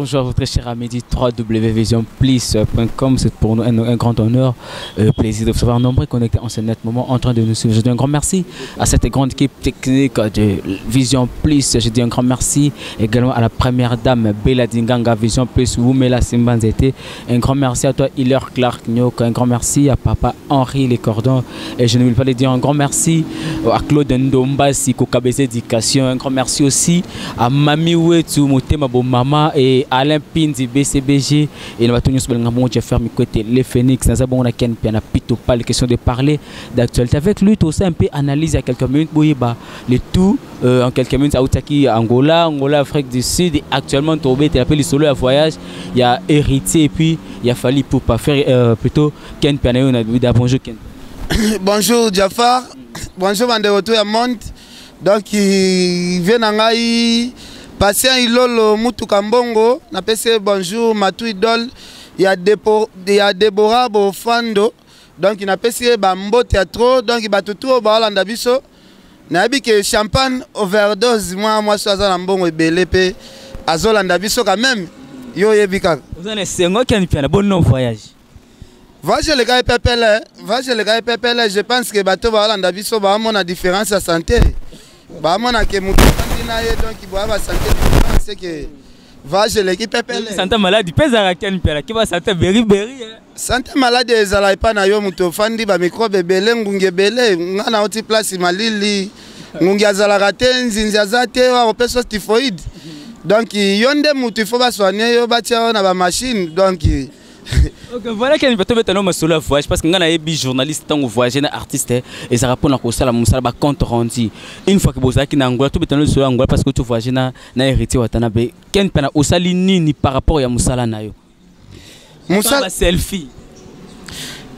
bonjour à votre cher ami dit www.visionplus.com. C'est pour nous un grand honneur, plaisir de vous savoir nombreux connectés en ce net moment en train de nous suivre. Je dis un grand merci à cette grande équipe technique de Vision Plus. Je dis un grand merci également à la première dame Bella Dinganga Vision Plus, Wumela Simbanzete. Un grand merci à toi Hiller Clark Nyok. Un grand merci à papa Henri Les Cordons. Et je ne vais pas le dire un grand merci à Claude Ndomba Siko KBC Éducation. Un grand merci aussi à Mami Wetu Motema Mama et Alain Pinzi BCBG. Et nous allons nous faire côté les Phoenix. Nous avons pas les questions de parler d'actualité avec lui. Tout ça un peu analyse à quelques minutes. Le tout en quelques minutes à Outaki, Angola, Afrique du Sud. Et actuellement, Tobé, tu appelles les solo à voyage. Il y a Héritier et puis il y a fallu pour pas faire plutôt Ken Pianayo. Bonjour Ken. Bonjour Jafar. Bonjour Manderoto à Monte. Donc il vient à Passer un ilolo mutuka mbongo na pese bonjour Matou Idol. Il y a Deborah Bofando. Donc il n'a pese bambo théâtre. Donc il va tout ba Hollanda biso. Na bi que champagne overdose moi soza mbongo ebele pe azolanda biso quand même. Yo yebika. Vous en êtes sengo qui a bon non voyage. Voyage le gars pepele, je pense que bato ba Hollanda biso ba mon différence à santé. Bah mon que mutu donc il va santé c'est que va chez l'équipe pepele santé malade pesa à Ken Piana qui va santé beri santé malade ezala pas na yo mutu fandi ba microbe belé ngunge belé ngana oti place malili ngunge azala raté nzinzi azate wa peso typhoïde donc yonde mutu faut ba soigner yo ba tia na ba machine donc okay, voilà qu'il peut mettre un solo à voyage parce que quand on est journaliste, tant on voyage, un artiste et ça répond à ça la musala ba compte rendu. Une fois que vous avez en Angola, tout mettre un solo en Angola parce que tu voyages na hérité watanabe. Ken Piana osali nini par rapport à musala na yo. Musala selfie.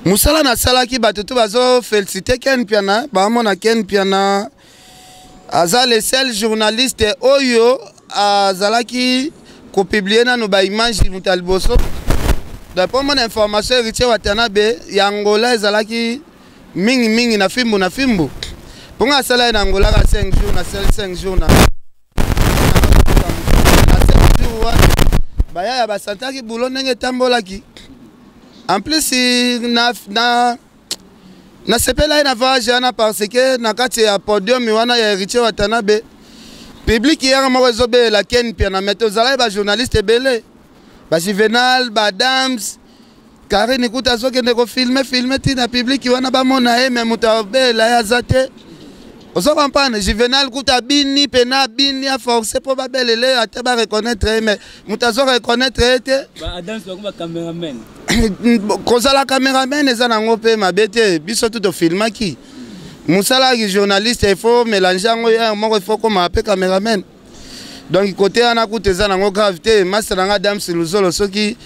Musala na sala ki batutu bazo féliciter Ken Piana, ba mona Ken Piana aza le seul journaliste oyo azalaki ko publier na no ba image mutalboso. D'après mon information, héritier Watanabe, Yangola ezalaki mingi na fimbu. Pour nga sala na Angola 5 jours na 5 jours na 5 jours. Baya ya basantaki boulot ndenge tambolaki. En plus na sepela na voyage na parce que na kati ya podium wana ya héritier Watanabe. Public hier mo rezobe la Ken Piana meto zala ba journaliste belé. Ba Juvenal, ba Dams, Karine écoute zo ke ndeko filmer tina public wana ba mona mais mutabe la ya zate. Oso comprendre Juvenal kuta bini pena bini a forcer pour ba belele ate ba reconnaître mais mutazo reconnaître ete. Ba Dams ba cameraman. Koza la cameraman ezana ngope mabete biso tout filmaki. Musala ki journaliste il faut mélanger ngo mo il faut comme appeler cameraman. Donc côté ana kuteza nango gravité master nga Dams Luzolo soki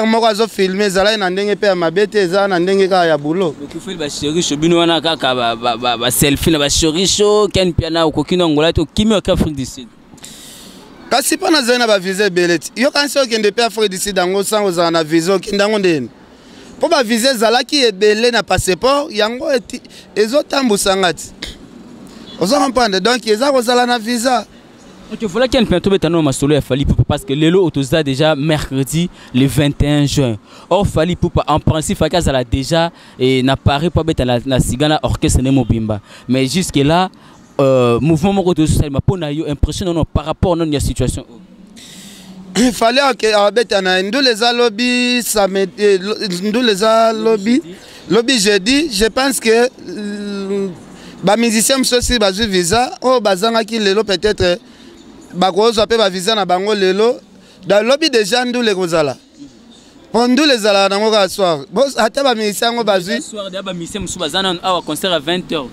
moko azo filmer zala na ndenge pe mabete eza na ndenge ka ya boulot. Donc il faut ba chéri chobino wana kaka ba selfie na ba chéri show Ken Piana okokina Angola to kimi ka Afrique du Sud. Kasi pa na zena ba visa beleti. Yo kanso kende pe Afrique du Sud ngo sango za na visa kindango ndeni. Po ba visa zala ki ebele na passeport yango ezotambusa ngati. Ozo comprendre donc eza ko zala na visa. Ok, voilà qu'il y a un peu de solo à Fali Poupa parce que Lelo Otoza déjà mercredi le 21 juin. Or Fali Poupa en principe Fakaz a déjà et n'a pas réparé la cigana orchestre Nemo Bimba. Mais jusque là mouvement Moko social m'a pas impression par rapport à notre situation. Il fallait que Abetana nous les lobby ça nous les lobby jeudi, je pense que ba musicien aussi ba visa oh bazanga ki lelo peut-être bakozo pe ba visa na bango lelo dans lobby déjà ndou les kozala pondu les ala na ngoka soir boss ata ba musicien ngo bazui soir de ba musicien musu bazana awa concert à 20h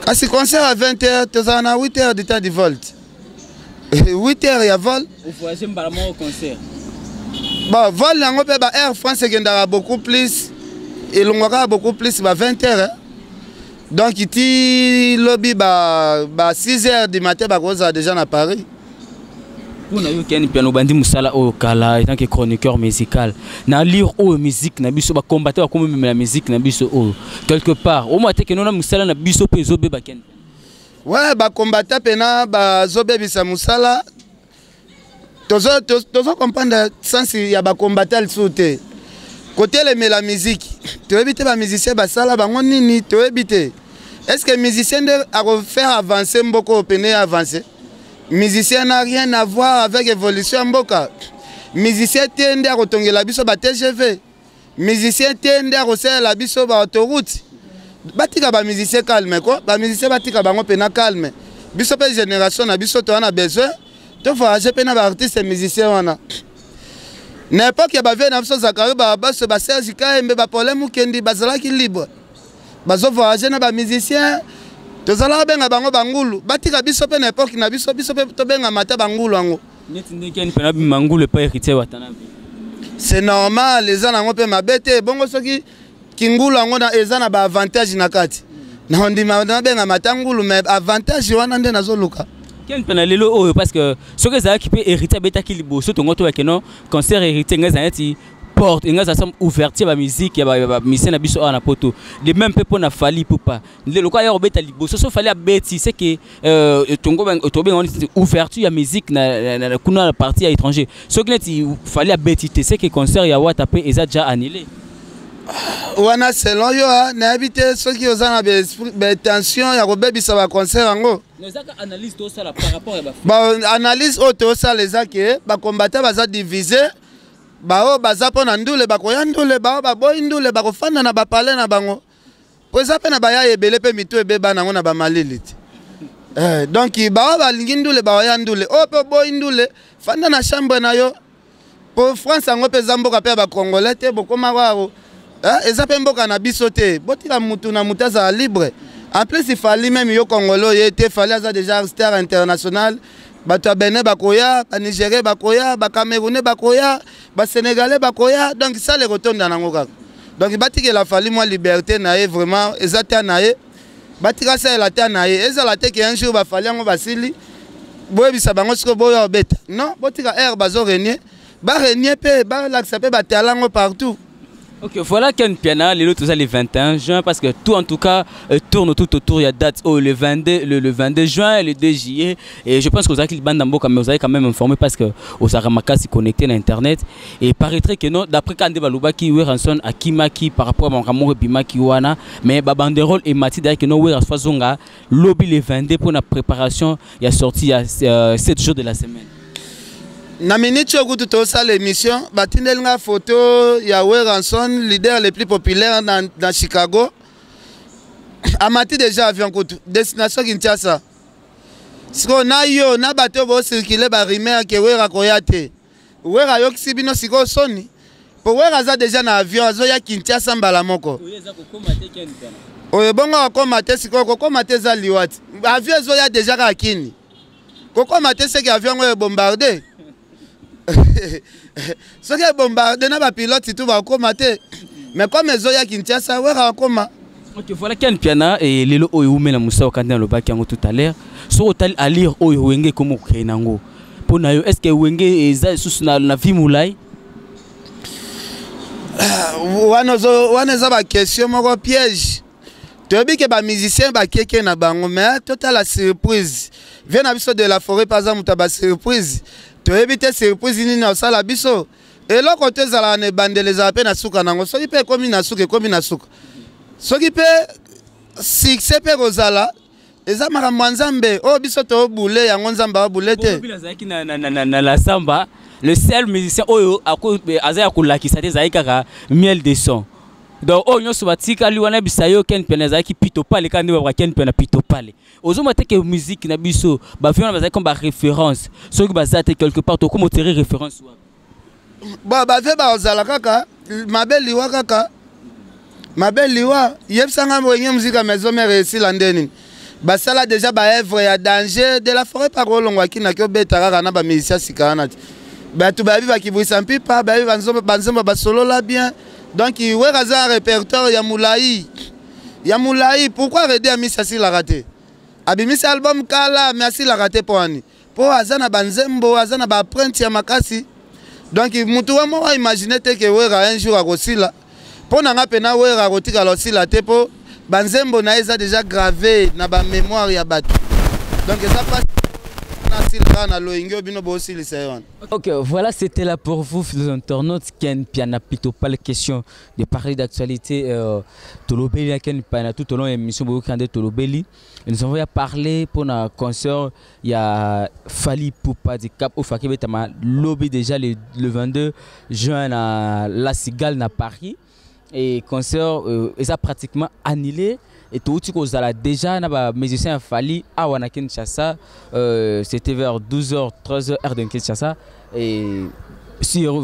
kasi concert à 20h tozana 8h du temps du volt 8h ya vol au voyage mbalamo au concert ba vol ngo pe ba Air France kendara beaucoup plus et longora beaucoup plus ba 20h donc il lobby ba 6h du matin ba koza déjà à Paris. Pour na yo Ken Piana bandi musala o kala en tant que chroniqueur musical na lire o musique na biso ba combattre comme même la musique na biso o quelque part au moins te que non na musala na biso pe zo be ba Ken. Ouais ba combattre pena ba zo be bisa musala tozo comprendre sens ya ba combattre le sauté côté la musique tu éviter ba musicien ba sala bango nini tu éviter est-ce que musicien a faire avancer mboko peine avancer musicien n'a rien à voir avec évolution mboka musicien tende a kotongela biso ba TGV musicien tende a kosala biso ba autoroute batika ba musicien calme quoi ba musicien batika bango pena calme biso pe génération na biso to na besoin to voyager pena ba artiste musicien wana n'importe qui ba vie na biso zakari ba baso ba Serge Kaembe ba problème kendi bazala ki libre bazo voyager na ba musicien to zala benga bango bangulu batika biso pe n'importe qui na biso pe to benga mata bangulu ango neti ndeki pena bi mangulu pa héritier watanabe c'est normal les gens pe mabete bongo soki kingulu ango na ezana ba avantage na kati na ndima na benga matangulu mais avantage wana nde nazoluka ken pena lelo oyo parce que ce que ça qui peut hériter beta ki liboso to ngoto ke non concert hérité ngaza yati porte ngaza sam ouverture ba musique ya ba mission na biso na poto de même peu na fali popa lelo kwa ya beta liboso so fali abeti c'est que tongo ben to ben ouverture ya musique na kuna partie à étranger ce que neti fali abeti c'est que concert ya wata pe eza déjà annulé wana selon yo na habité ceux qui osana be tension ya kobebisa ba concert ango nezaka analyse to ça par rapport à ba analyse auto ça les que ba combattre baza divisé ba o baza pona ndule ba koyandule ba ba boy ndule ba kofanda na ba parler na bango poza pe na ba ya ebele pe mitu ebeba nango na ba maliliti donc ba lingi ndule ba yandule o pe boy ndule fanda na chambre na yo pour France ango pe zamboka pe ba congolais te bokoma wao eza pe mboka na biso te botika mutu na mutaza libre en plus il fallait même yo congolo était fallait ça déjà star international bato Benin bakoya ba Nigérien bakoya ba Camerounais bakoya ba Sénégalais bakoya donc ça les retourne dans nango kaka donc batika la fallait moi liberté nae vraiment ezata nae batika ça la ta nae ezala te que un jour ba fallait ngo basili boye bisa bango siko boyo beta non botika air bazo renier ba renier pe ba l'accepter ba talango partout. Ok, voilà Ken Piana, tout ça les 21 juin, parce que tout en tout cas tourne tout autour, il y a date le 22 juin et le 2 juillet. Et je pense que vous avez vous avez quand même informé parce que vous avez s'y connecté à Internet. Et il paraîtrait que non, d'après Kande Balubaki, Weranson à Kimaki par rapport à mon Ramour Bimaki Wana, mais Babanderol et Mati d'ailleurs que non, Weranson lobby les 22 pour la préparation, il y a sorti il y a 7 jours de la semaine. Na minute yokutu to ça l'émission batindel nga photo ya Weranson leader le plus populaire dans Chicago amati déjà avion kutu destination Kinshasa siko na yo na bato bo circuler ba rumeur ke Wera koyate Wera yo kisibino siko soni po Wera za déjà na avion azo ya Kinshasa mbala moko oye bongo akomate siko kokomate za liwati avion zo ya déjà ka kini kokomate c'est que avion ngo bombardé ce qui est bombardé na ba pilote tout va commater mais comme les oya Kinshasa Wera koma. Ok, voilà Ken Piana et lelo oyo mena musa okanda lo baki yango tout à l'heure so otal à lire oyo wenge comme kenango pona yo est-ce que wenge eza sous na vie moulay wana za ba question moko piège to bi ke ba musicien ba keke na bango mais total la surprise vient na biso de la forêt par exemple ta ba surprise to éviter surprise ni na sala biso et là côté zala ne bandeleza pe na suka nango soki pe komi na suka komi na suka soki pe succès pe rozala eza makambo nzambe o biso to boule yango nzamba boule te na la samba le seul musicien oyo azaya kulakisa te zaika miel de son donc oh nyonso batika liwana bisayo Ken Piana za ki pito pale kandi ba Ken Piana pito pale ozoma te que musique na biso ba viona ba comme ba référence soki bazate quelque part to comme tirer référence wa ba ve ba ozala kaka mabeli wa kaka mabeli wa yebsanga moyenye musique maison mère ici landeni ba sala déjà ba œuvre ya danger de la forêt par olongwa kina ko betaka na ba musicien sikana ba tu ba viva ki buisa mpipa ba viva banzomba ba solo la bien. Donc, il y a un répertoire Yamoulaï. Yamoulaï, pourquoi aider à Missassi la raté? Abimis album Kala, merci la raté pour Annie. Pour Azana Banzembo, Azana Baprenti Yamakasi. Donc, Moutoua m'a imaginé que Wera un jour à Rossila. Pour Nanga Pena Wera Rotika Rossila Tepo, Banzembo Naïsa déjà gravé dans la mémoire Yabat. Donc, ça passe Ok, voilà, c'était là pour vous, les internautes, qui n'a plutôt pas la question de parler d'actualité. Tolobeli, qui n'a tout au long de l'émission, nous avons parlé pour un concert. Il y a Fally Ipupa du Cap au Fakebe Tama lobby déjà le 22 juin à La Cigale à Paris. Et concert, ils ont pratiquement annulé. Et tout ce qu'on a déjà, les musiciens Fally à Kinshasa, c'était vers 12h, 13h, heure de Kinshasa. Et sur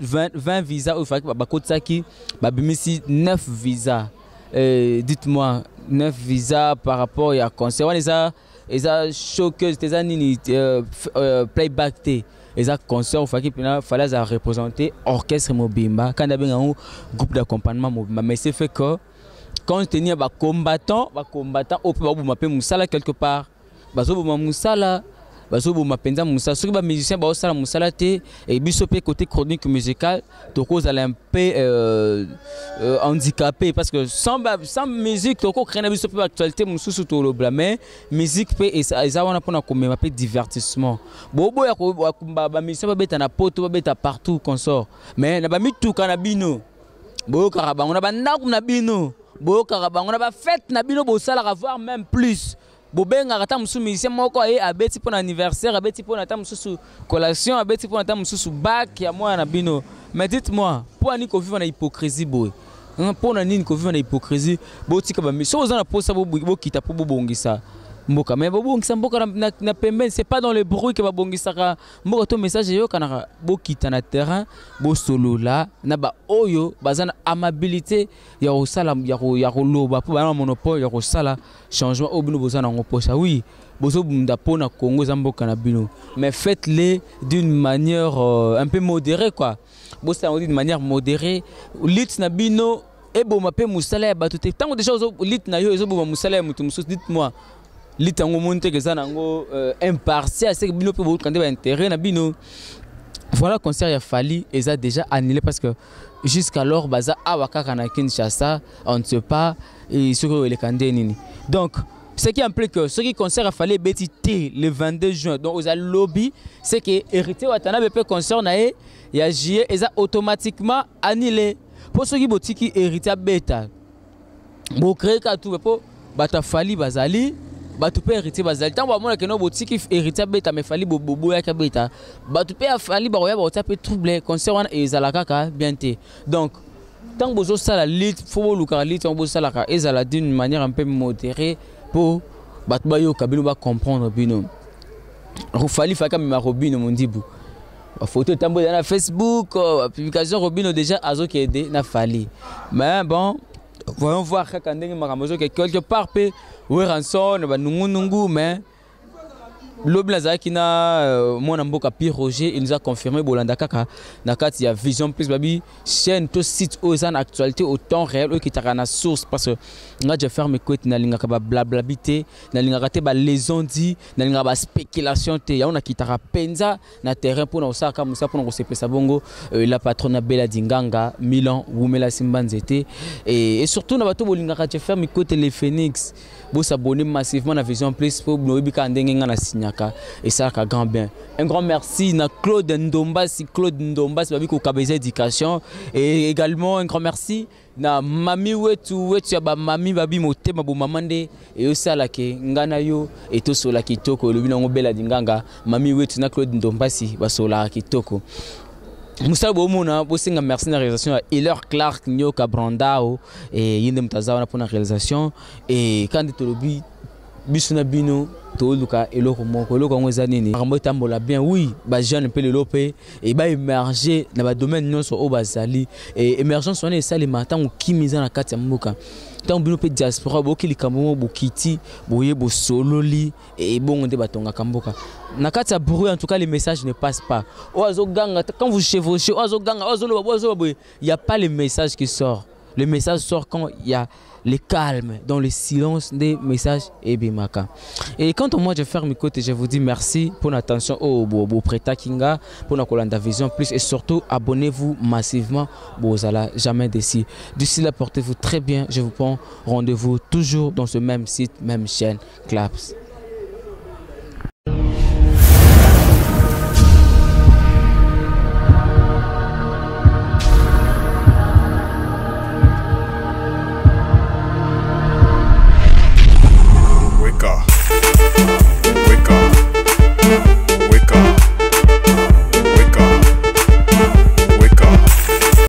20 visas, il faut que 9 visas. Dites-moi, 9 visas par rapport à concert. Ils ont choqué, ils ont playback. Les concerts, il fallait représenter orchestre Mobimba, quand il y a un groupe d'accompagnement Mobimba. Mais c'est fait que quand on tenait des combattants, on peut m'appeler Moussala quelque part. Moussala, ceux qui musiciens, Moussala, et bisopé côté chronique musicale, Toko est un peu handicapé parce que sans musique, Toko crée une bisopé actualité, Moussou tout le blâme, mais musique et ça on a pour comme un divertissement. Bobo ya ba musicien ba beta na poto ba beta partout consort. Mais na ba mi tout kanabino. Bo karaba on a ba ndaku na bino. Bo karaba on a ba fête na bino bo sala avoir même plus. Bobenga kata musu musicien moko e abeti pour anniversaire, abeti pour na musu collation, abeti pour na musu bac ya moi na bino. Mais dites-moi, pour ani ko vivre na hypocrisie boy. Pour na nini ko vivre na hypocrisie, bo tika ba miso ozana posa bo kita po bongisa. Mboka mais bongisa mboka na pembe, c'est pas dans le bruit que ba bongisa ka mboka to message yo kana bo kita na terrain, bo solo là na ba oyo bazana amabilité ya osala ya ko loba po ba monopole ya ko sala changement au bino bozana ngoposa. Oui, bozo bunda pona Congo zamboka na bino, mais faites-les d'une manière un peu modérée quoi. Bossa on dit d'une manière modérée, lit na bino e bo mape musala ya batute. Tango déjà lit na yo ezo bo musala ya mutu musu, dites-moi. Litango monte que ça nango impartial, c'est que bino peut beaucoup quand intérêt na bino. Voilà concert ya Fally et ça déjà annulé parce que jusqu'alors baza awaka kana Kinshasa, on ne sait pas et ce que les candidats nini. Donc ce qui implique que ce qui concert a Fally betité le 22 juin donc aux lobby, c'est que hérité watana BP concert na e ya juillet et ça automatiquement annulé. Pour ceux qui botiki hérité beta. Bo créer ka tout pour bata Fally bazali batu pe héritier bazali tant ba mona que no botiki héritier beta me Fally bobo ya ka beta batu pe Fally ba ya ba taper trouble concert wana ezala kaka bien té. Donc tant bozo sala lit faut luka lit tant bozo sala ka ezala d'une manière un peu modérée pour batu ba yo kabino ba comprendre bino. Fally faka mi ma robino mon dibu. Ba photo tambo na Facebook, publication robino déjà azo qui aider na Fally. Mais bon voyons voir que quelque part oui rançon nungu mais l'oblaza qui na mon amboka Pierre Roger il nous a confirmé bolanda kaka nakati ya Vision Plus babi chaîne to site aux en actualité au temps réel qui t'a na source parce que nga je ferme écoute na linga ka blabla bité na linga raté ba les on dit na linga ba spéculation te ya on a qui t'a penza na terrain pour na osaka musa pour na sepesa bongo la patronne Bella Dinganga Milan Wumela Simbanzete et surtout na bato bolinga ka je ferme écoute les Phoenix bo s'abonner massivement na Vision Plus pour no bika ndenge nga na signaka et ça ka grand bien. Un grand merci na Claude Ndombasi babi ko kabeza éducation et également un grand merci na mami wetu ya ba mami babi motema bo mamande et osala ke ngana yo et to sola kitoko lobi na Bella Dinganga mami wetu na Claude Ndombasi basola kitoko. Moussa Bomona, bosinga merci na réalisation à Hiller Clark Nyoka Brandao et yinde mtazawa na pour la réalisation et quand tu lobi bisuna bino to luka eloko moko eloko ngweza nini rambo tambola bien oui ba jeune pe le lopé et ba émerger na ba domaine nyonso o bazali et émergence on est ça les matins ou kimiza na kati ya mboka tant bino pe diaspora boki likambo bokiti boye bo sololi et bon nde batonga kamboka na kati ya bruit en tout cas les messages ne passent pas oazo ganga quand vous chevauchez oazo ganga oazo il y a pas le message qui sort. Le message sort quand il y a le calme, dans le silence des messages et bimaka. Et quand moi je ferme mes côtés, je vous dis merci pour l'attention au Preta Kinga, pour la Kolanda Vision Plus et surtout abonnez-vous massivement, Bozala, jamais d'ici. D'ici là, portez-vous très bien. Je vous prends rendez-vous toujours dans ce même site, même chaîne, Claps.